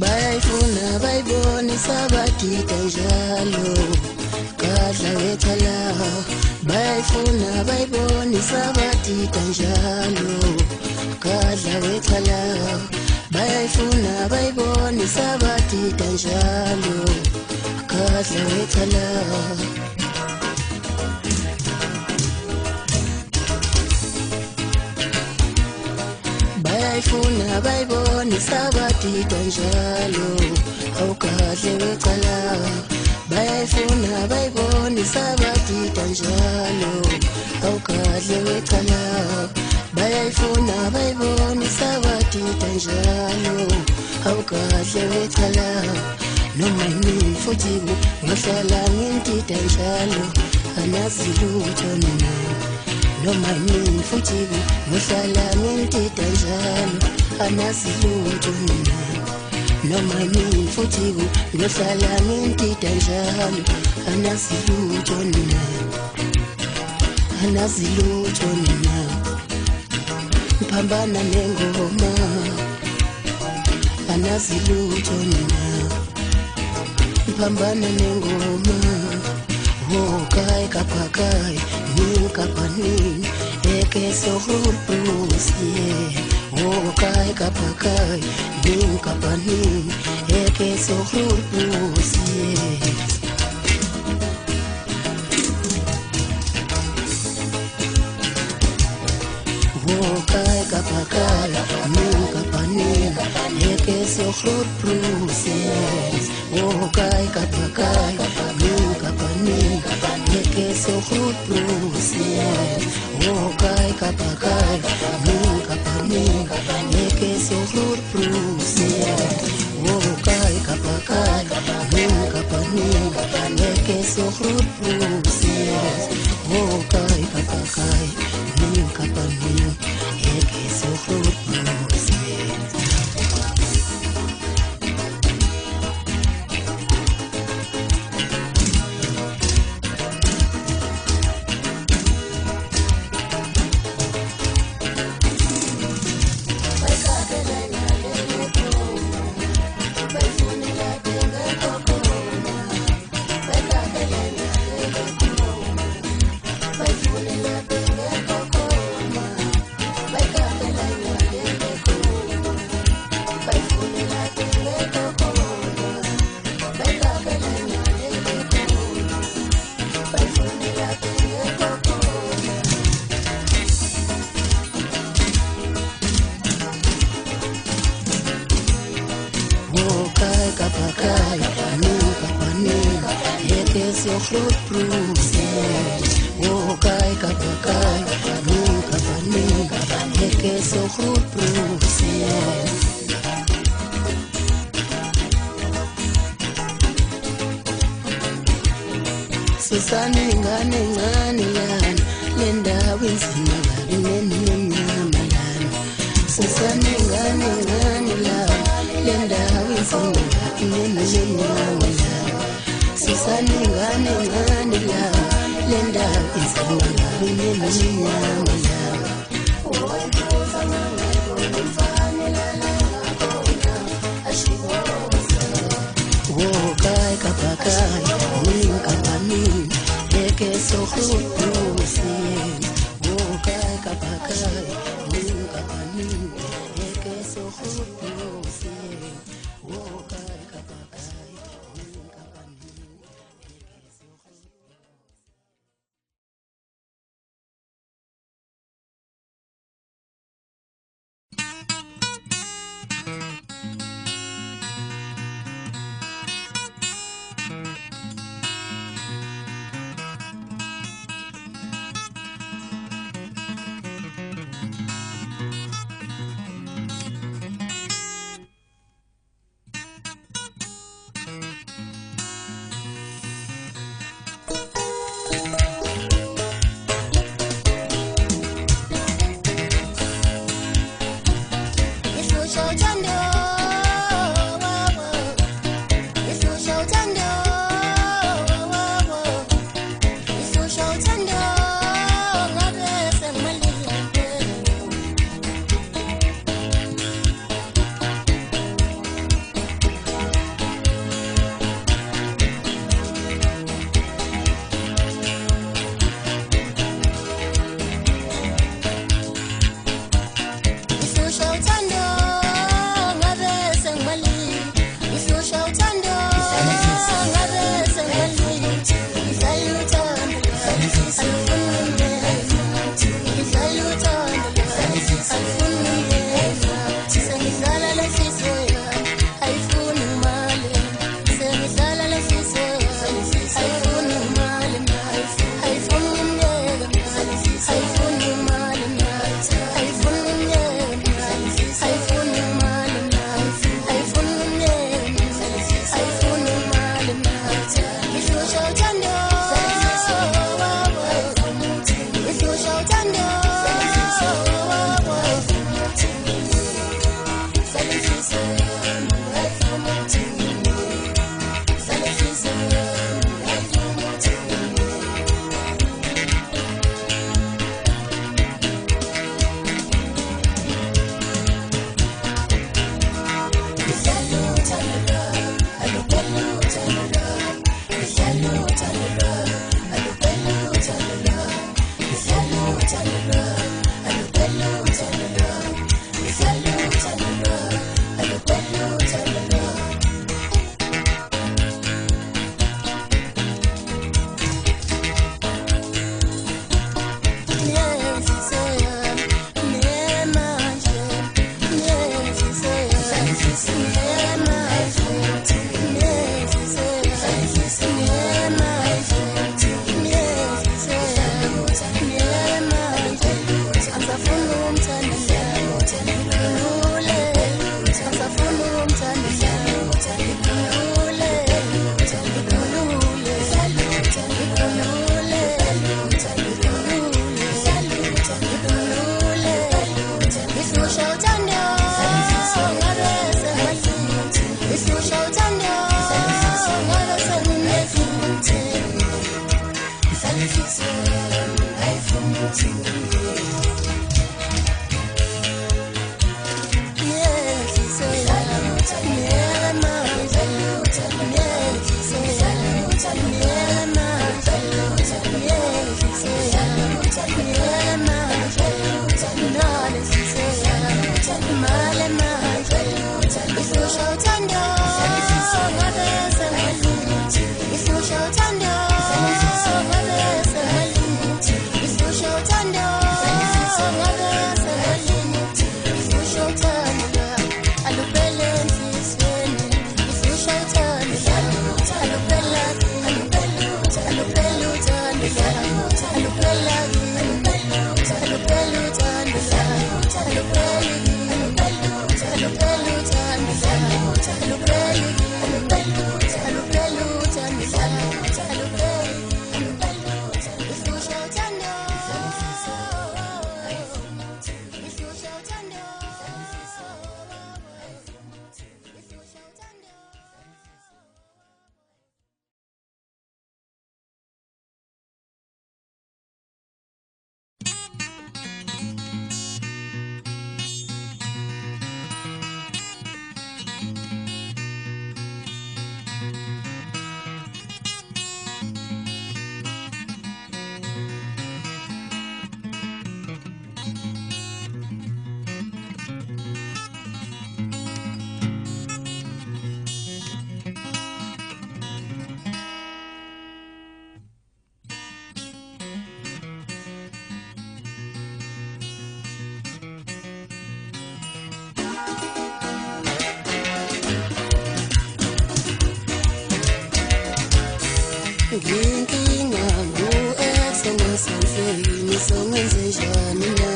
bayifuna bayibonisa badida njalo kadla wethala bayifuna bayibonisa badida njalo kadla wethala bayifuna bayibonisa badida njalo kadla wethala bayifuna bayibonisa badida njalo awukadle wecala bayifuna bayibonisa badida njalo awukadle wecala bayifuna bayibonisa badida njalo awukadle wecala noma yini futhi ngihlala ngintida njalo anazi lutho mina noma yini futhi ngihlala ngintida njalo anazi lutho mina noma yini futhi ngihlala ngintida njalo anazi lutho mina anazi lutho mina phambana nengoma anazi lutho mina phambana nengoma kai kapakai ni kapani eke sohur pusie kai kapakai ni kapani eke sohur pusie kai kapakai ni kapani eke sohur pusie kai kapakai ni kapani eke sohur pusie kai kapakai ni kapani eke sohur pusie kai kapakai ni kapani eke sohur pusie kai kapakai ni kapani eke sohur pusie Hekes yo chrot pruses wo kai kapakai nu kapani hekes yo chrot pruses Susani ngani ngani lan lenda winsima neni nyama lan Susani ngani ngani lan lenda winsima neni nyama lan Susani ngani ngani lan lenda winsima neni nyama lan Oi kuza ngani fani la la kona ashiwa wo kai kapakai ning kapani heke sokhut prusin wo kai kapakai ning kapani heke sokhut prusin wo kai kapakai ning kapani heke sokhut Nginkinga ngu-ex engasahleki songenze njani na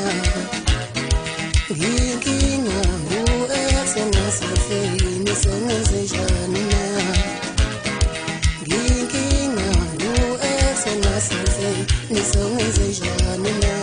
Nginkinga ngu-ex engasahleki songenze njani na Nginkinga ngu-ex engasahleki songenze njani na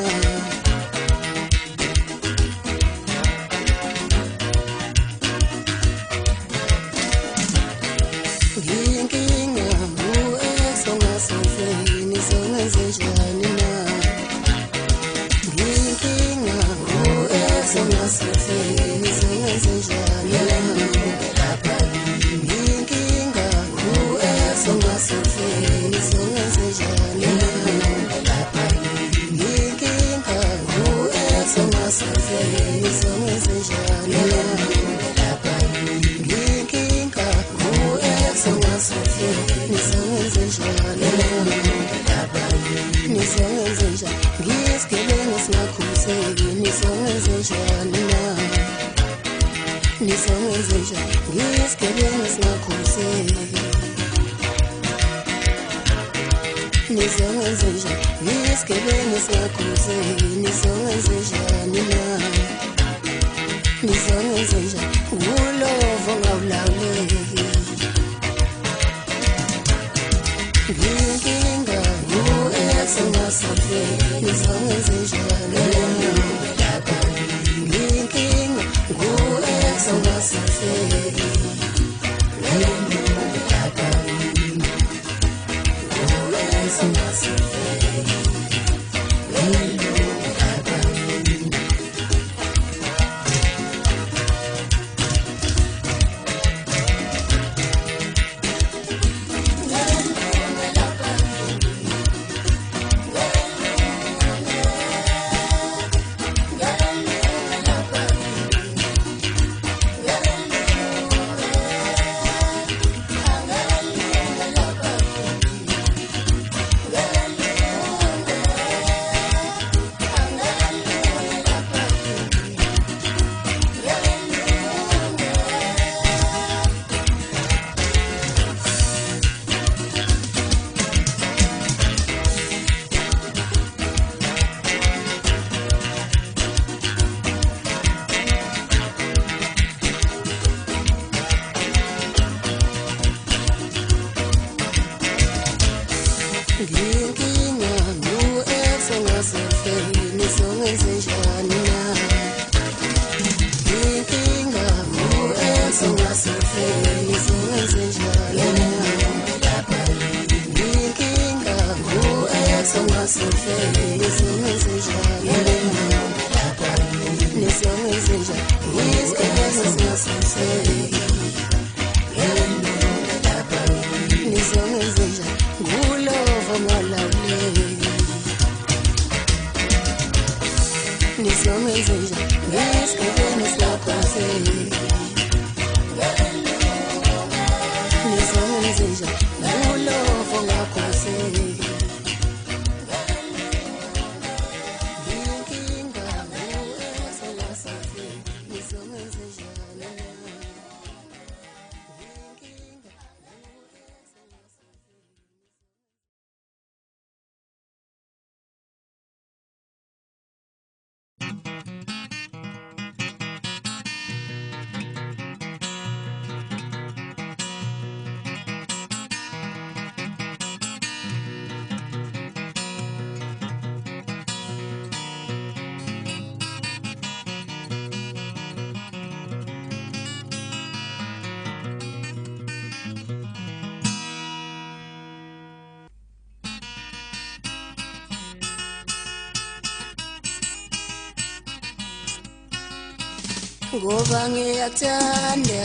Ngoba ngiyathanda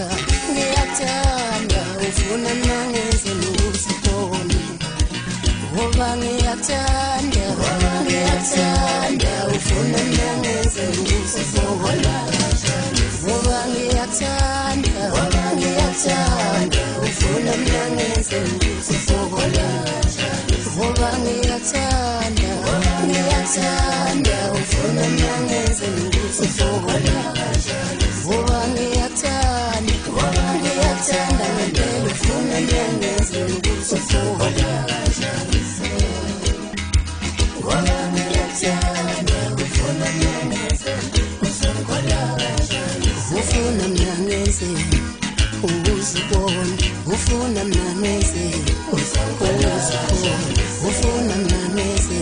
ufuna nangenze lusibone Ngoba ngiyathanda ufuna nangenze lusibone Ngoba ngiyathanda ufuna nangenze lusibone Ngoba ngiyathanda ufuna nangenze lusibone Ngoba ngiyathanda ngempela ufuna nangenze lusibone ngeze uzibona ufuna mina ngeze uzibona ufuna mina ngeze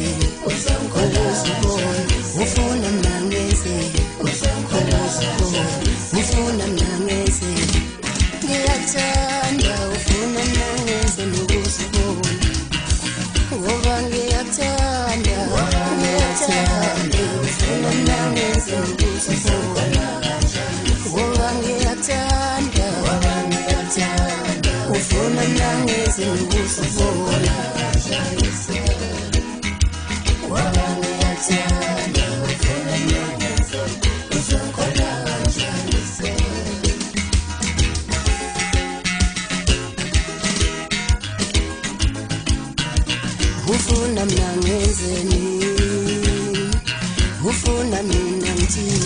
uzibona ufuna mina ngeze uzibona ufuna mina ngeze ngiyathanda ufuna mina ngeze nokuzibona ngoba ngiyathanda ufuna mina ngeze nokuzibona ngoba ngiyathanda ufuna mina ngeze nokuzibona ufuna mina ngezeni ufuna mina ngithini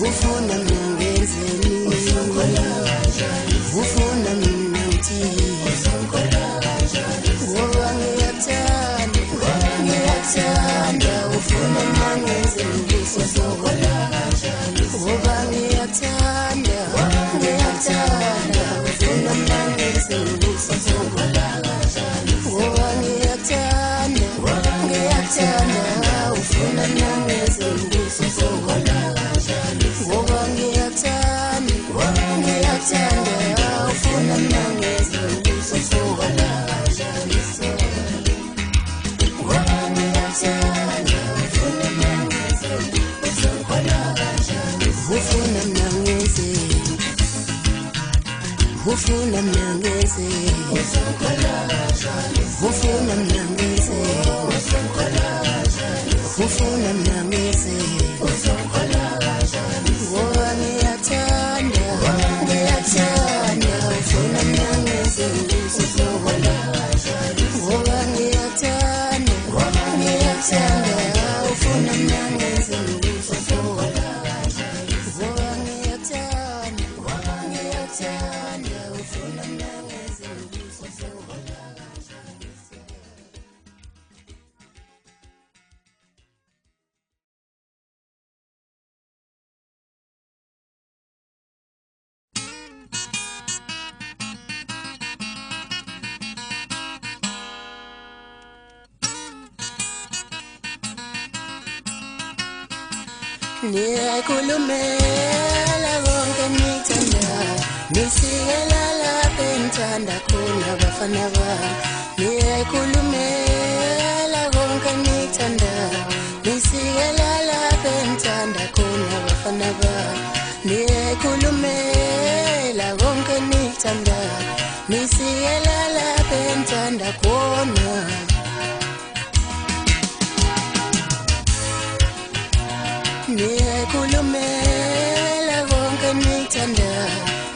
ufuna mina ngezeni ufuna mina ngithini ngoba ngiyathanda ufuna mina ngezeni ngoba ngiyathanda ufuna mina ngezeni ngoba ngiyathanda ufuna mina ngezeni ngoba ngiyathanda ufuna mina ngezeni ufuna mina ngezeni ufuna mina ngezeni ufuna mina ngezeni ufuna mina ngezeni ngoba ngiyathanda ufuna mina ngezeni ngoba ngiyathanda ufuna mina ngezeni niyakhulumela konke nithanda nisikela lapha engithanda khona abafana bami niyakhulumela konke nithanda nisikela lapha engithanda khona abafana bami niyakhulumela konke nithanda nisikela lapha engithanda khona niyakhulumela konke nithanda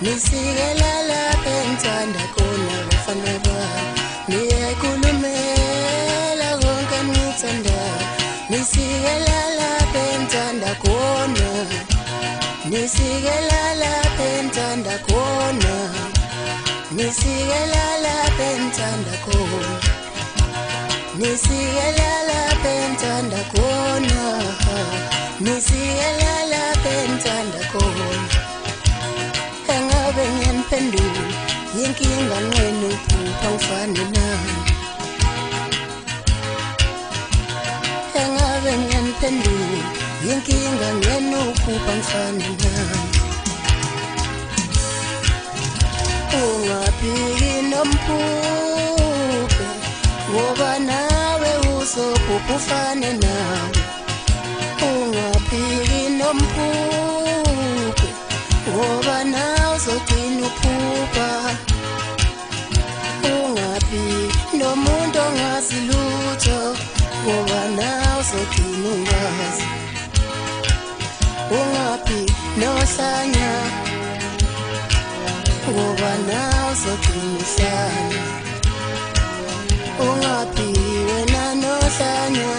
nisikela lapha engithanda khona abafana bami niyakhulumela konke nithanda nisikela lapha engithanda khona nisikela lapha engithanda khona nisikela lapha engithanda khona nisikela lapha engithanda khona nisikela lapha engithanda khona engabe ngiyaniphendula yinkinga nqene uphupha ngifane nami engabe ngiyaniphendula yinkinga ngene uphupha ngifane nami ungaphiki nomphuphe ngoba nawe uzophupha ufane nawe ungaphiki nomphuphe ngoba nawe uzogcina uphupha ungaphiki nomuntu ongazi lutho ngoba nawe uzogcina ungazi ungaphiki nohlanya ngoba nawe uzogcina uhlanya ungaphiki wena nohlanya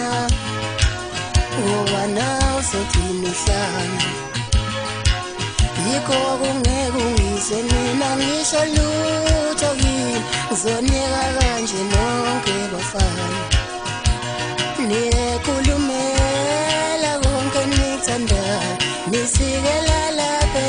ngoba nawe uzogcina uhlanya yikho kungeke ungizwe mina ngisho lutho kini ngizoneka kanje nonke bafana niyakhulumela konke nithandayo nisikela lapha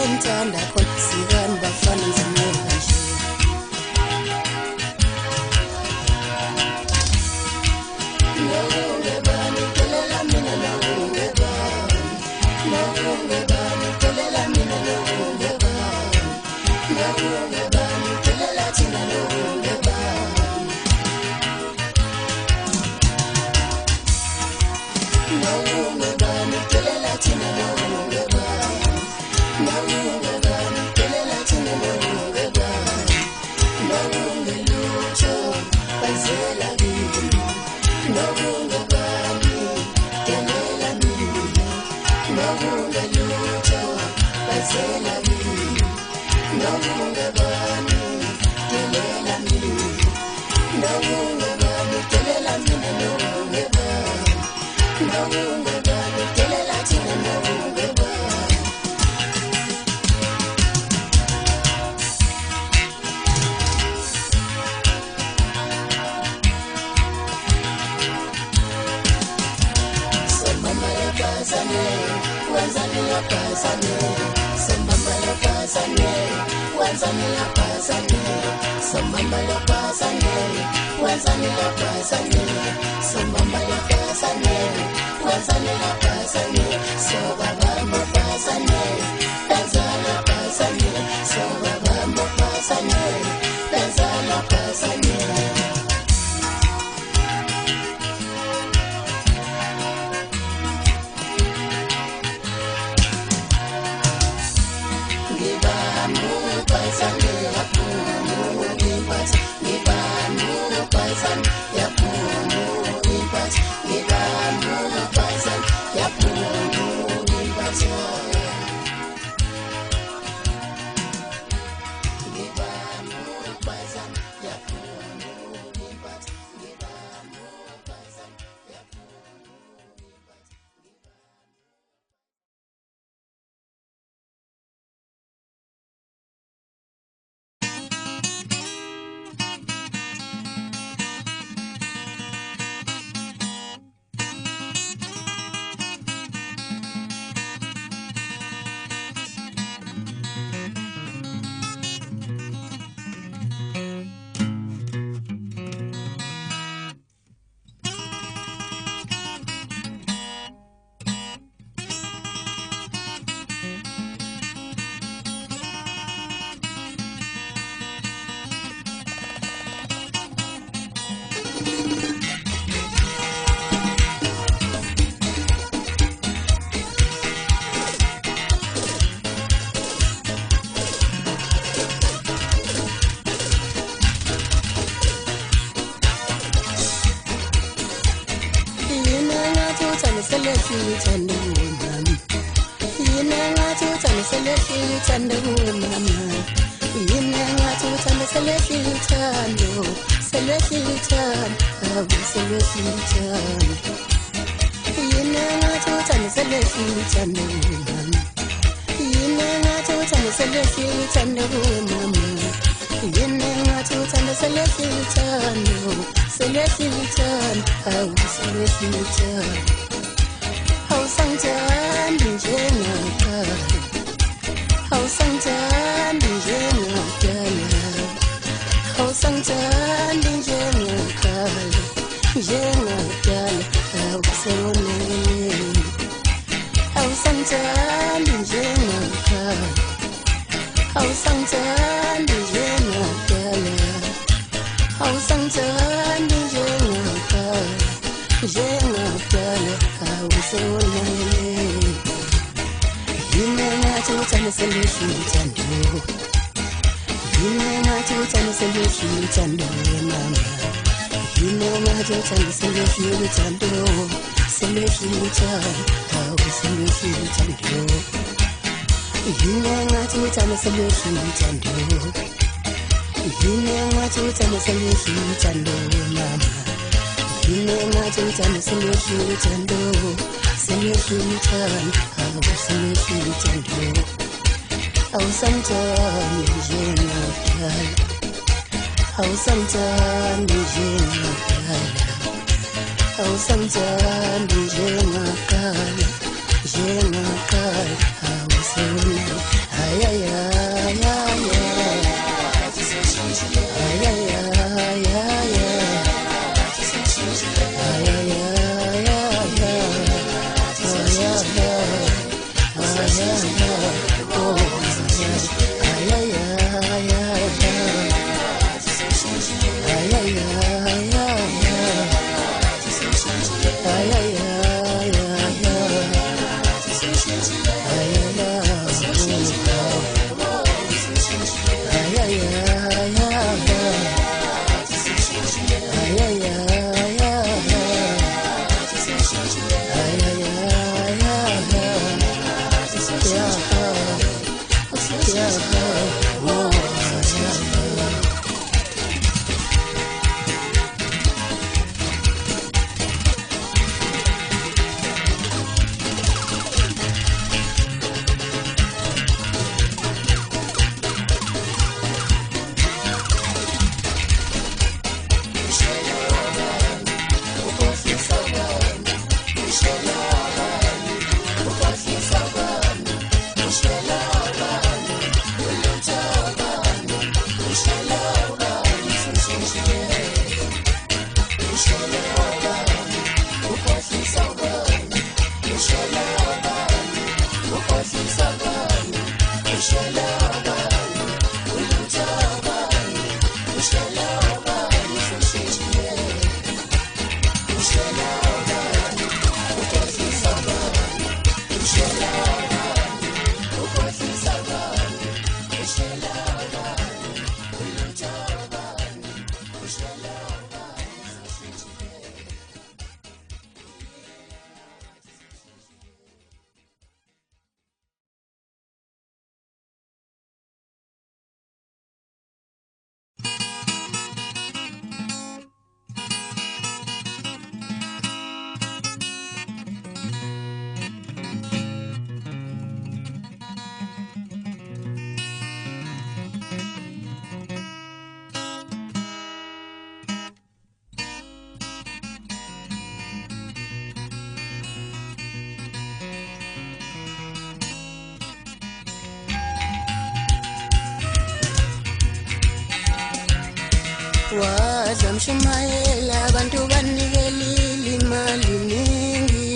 Wazamshumayela abantu banikelile imali ningi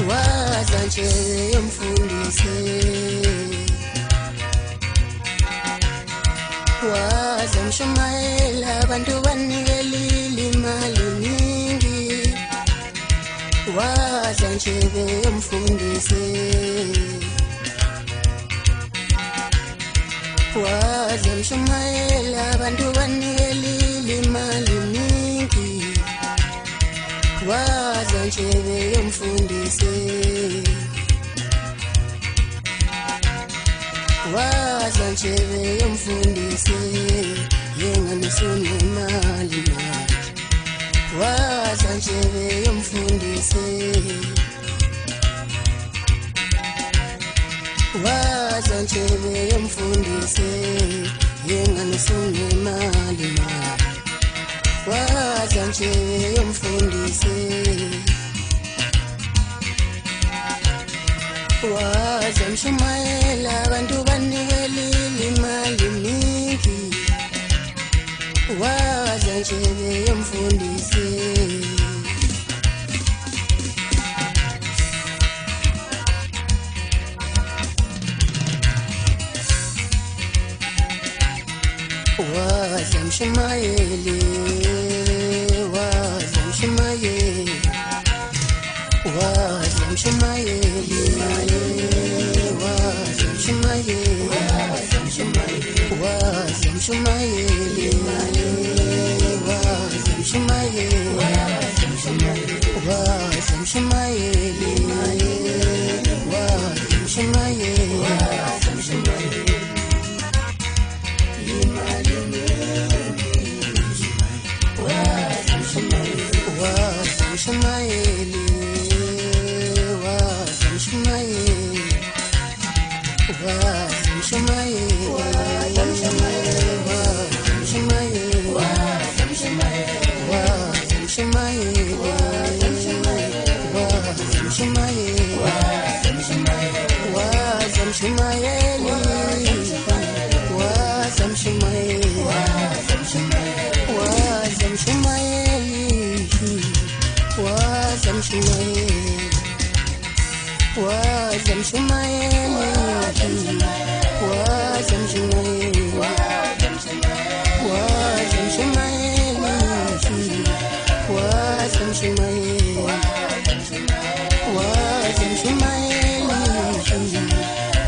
wazanje yomfundisi wazamshumayela abantu banikelile imali ningi wazanje yomfundisi wazamshumayela abantu banikelile imali ningi wazanje yomfundisi wazanje yomfundisi yenganisumali wazanje yomfundisi wazanje yomfundisi yenganisumali wazanje yomfundisi wazamshumayela abantu banikelile imali ningi wazanje yomfundisi wazamshumayeli wazamshumayeli wazamshumayeli wazamshumayeli wazamshumayeli wazamshumayeli wazamshumayeli wazamshumayeli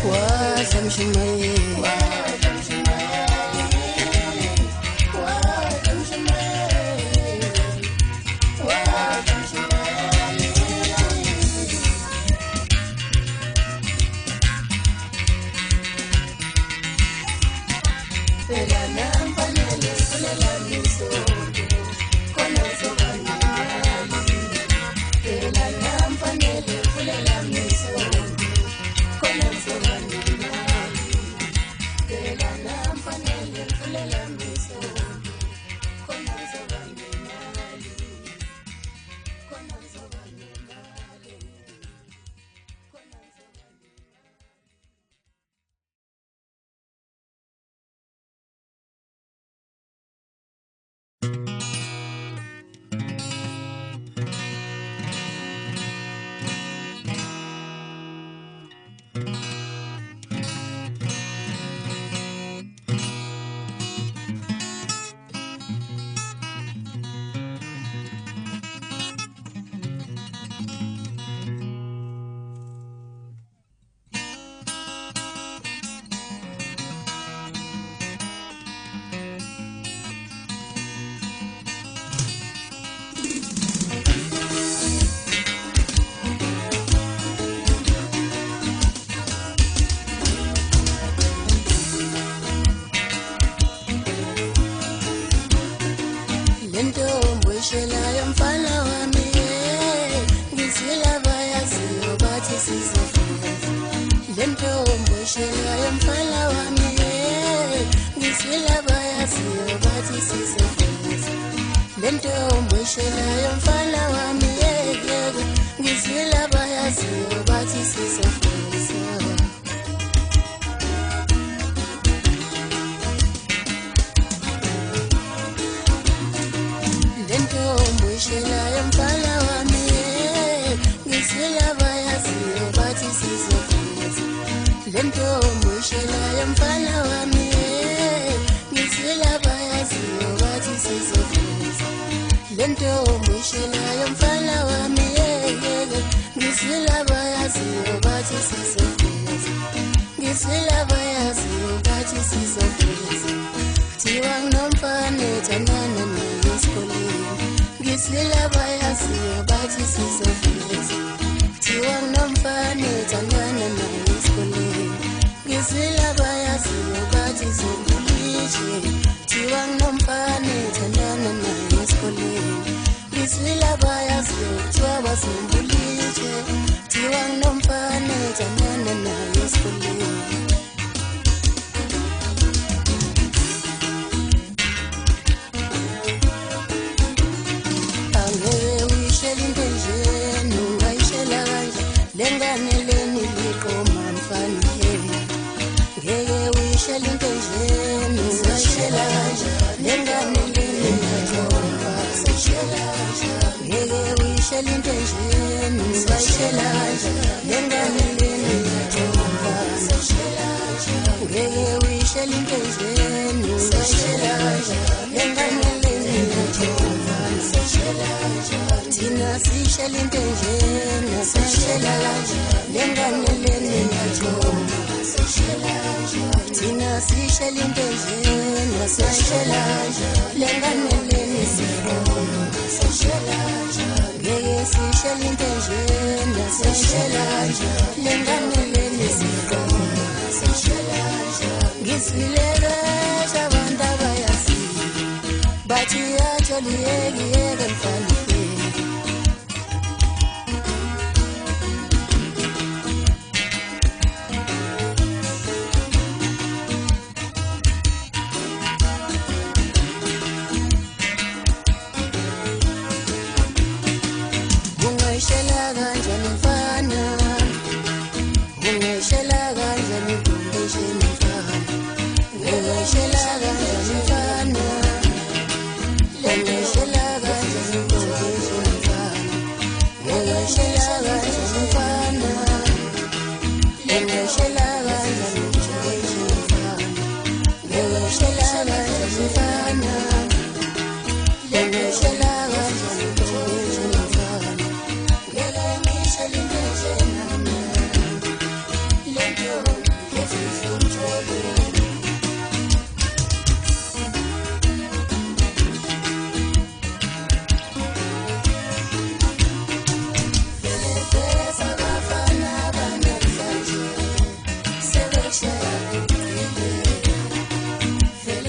Wazamshumayeli wazamshumayeli phela namfanele fulela misonto khona uzoba nemali phela namfanele fulela misonto khona uzoba nemali phela namfanele fulela misonto khona uzoba nemali khona uzoba nemali khona uzoba lentombo ishelayo mfana wami ngisilava yaziyo bathi sizofika lentombo ishelayo mfana wami ngisilava yaziyo bathi sizofika lentombo ishelayo mfana wami ngisilava yaziyo bathi sizofika lentombo ishelayo mfana wami ngisilava yaziyo bathi sizofika lentombo ishelayo mfana wami ngisilava yaziyo bathi sizofika lentombo ishelayo mfana wami ngisilava yaziyo bathi sizofika ngisilava yaziyo bathi sizofika thiwa nginomfana ethandana naye esikoleni ngisilava yaziyo bathi sizofika thiwa nginomfana ethandana naye esikoleni ngisilava yaziyo bathi zombulishe thiwa nginomfana ethandana naye esikoleni ngisilava yaziyo kuthiwa basombulishe thiwa nginomfana ethandana naye esikoleni lenganeleni liqoma mfanele ngeke uyishela into enjeni uyishela kanjani lenganeleni liqoma uyishela kanjani ngeke uyishela into enjeni uyishela kanjani lenganeleni liqoma uyishela kanjani ngeke uyishela into enjeni uyishela kanjani lenganeleni liqoma uyishela kanjani thina sishela into enjeni sishela kanjani lenganeleni liqoma sishela kanjani thina sishela into enjeni sishela kanjani lenganeleni liqoma sishela kanjani ngeke sishela into enjeni sishela kanjani lenganeleni liqoma sishela kanjani ngisilekesha abantu abayazi bathi yatsho liyeke mfana ungayishela kanjani mfana ungayishela kanjani ntombesheni mfana ungayishela kanjani mfana ungayishela kanjani ntombesheni mfana ungayishela kanjani mfana ungayishela kanjani ntombesheni mfana ungayishela kanjani mfana ungayishela kanjani ntombesheni mfana Feel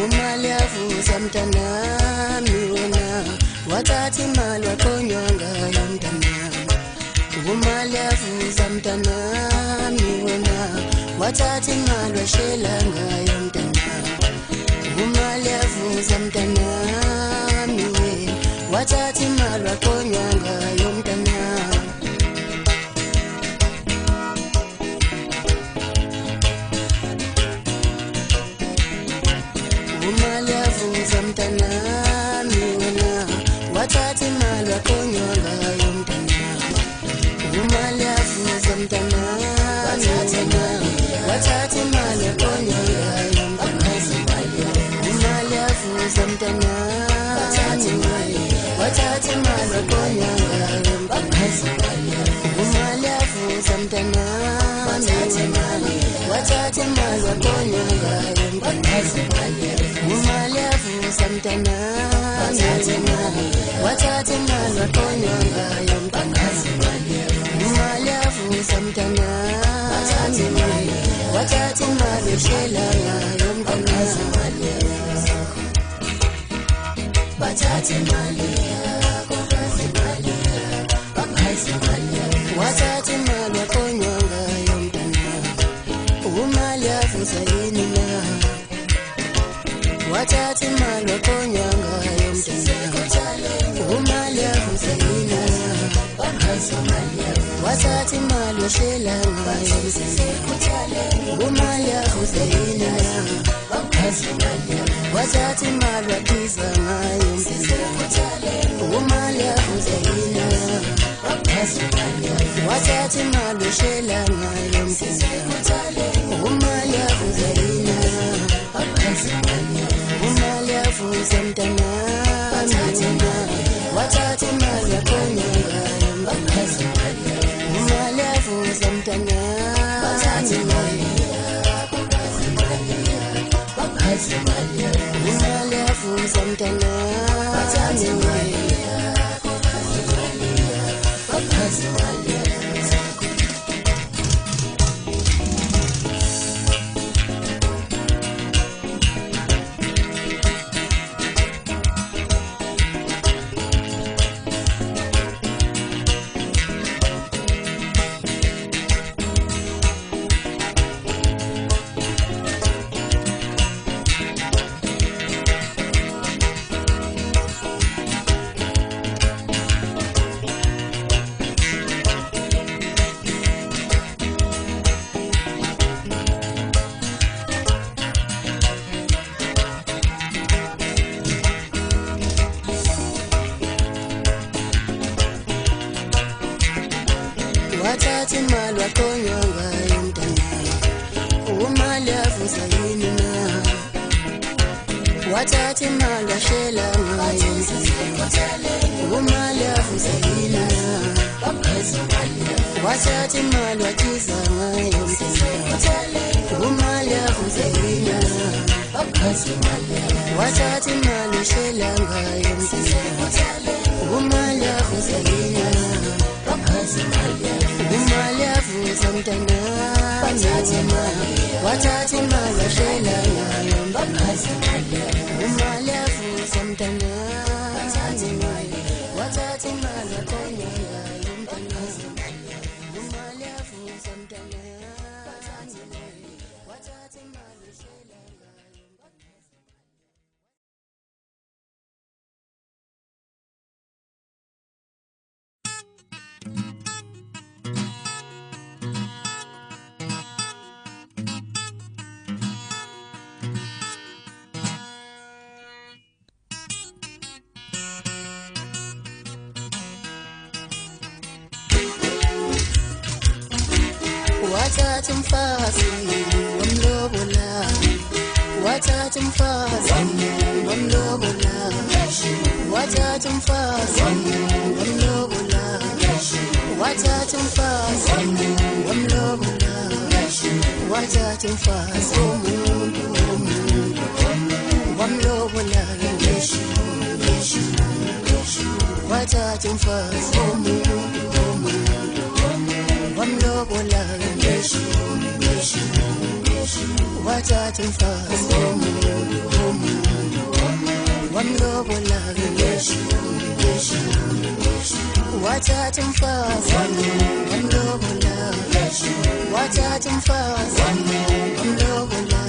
umaliavuza mtanami wena wathatha imali waqonywa ngayo mtanami umaliavuza mtanami wena wathatha imali washela ngayo mtanami umaliavuza mtanami wena wathatha imali waqonywa ngayo mtanami umaliavuza mtanami wena wathatha imali waqonywa ngayo mtanami umaliavuza mtanami wathatha imali waqonywa ngayo mtanami umaliavuza mtanami wathatha imali waqonywa ngayo mtanami umaliavuza mtanami wathatha imali waqonywa ngayo mtanami umaliavuza mtanami wathatha imali waqonywa ngayo mtanami umaliavuza mtanami wathatha imali washela ngayo mtanami wathatha imali yakho wathatha imali waqonywa ngayo mtanami umaliavuza yini na wathatha imali waqonywa ngayo mtanami umaliavuza yini na wathatha imali washela ngayo mtanami umaliavuza yini na wathatha imali wakiza ngayo mtanami umaliavuza yini na wathatha imali washela ngayo mtanami umaliavuza yini na umaliavuza mtanami wathatha imali waqonywa ngayo mtanami umaliavuza mtanami umaliavuza mtanami wathatha imali waqonywa ngayo mtanami umaliavuza yini na wathatha imali washela ngayo mtanami umaliavuza yini na wathatha imali wakiza ngayo mtanami umaliavuza yini na wathatha imali washela ngayo mtanami umaliavuza yini na umaliavuza mtanami wathatha imali washela ngayo mtanami umaliavuza mtanami wathatha imali waqonywa ngayo mtanami umaliavuza mtanami wathatha imali washela wathatha umfazi wamlobola wathatha umfazi wamlobola wathatha umfazi wamlobola wathatha umfazi wamlobola wathatha umfazi womuntu wamlobola ngeshu wathatha umfazi womuntu wamlobola ngeshu wathatha umfazi womuntu wamlobola wathatha umfazi wamlobola wathatha umfazi wamlobola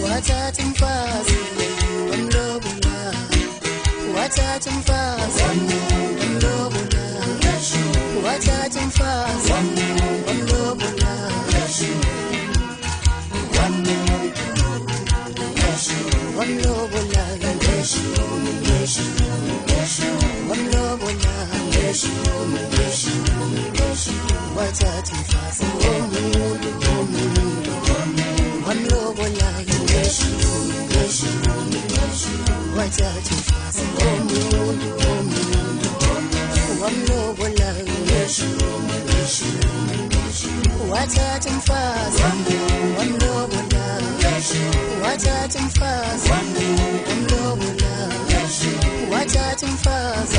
wathatha umfazi wamlobola wathatha umfazi wamlobola wathatha umfazi wamlobola wamlobola wamlobola wathatha umfazi womuntu wamlobola wathatha umfazi womuntu wamlobola wathatha umfazi wamlobola wathatha umfazi wamlobola wathatha umfazi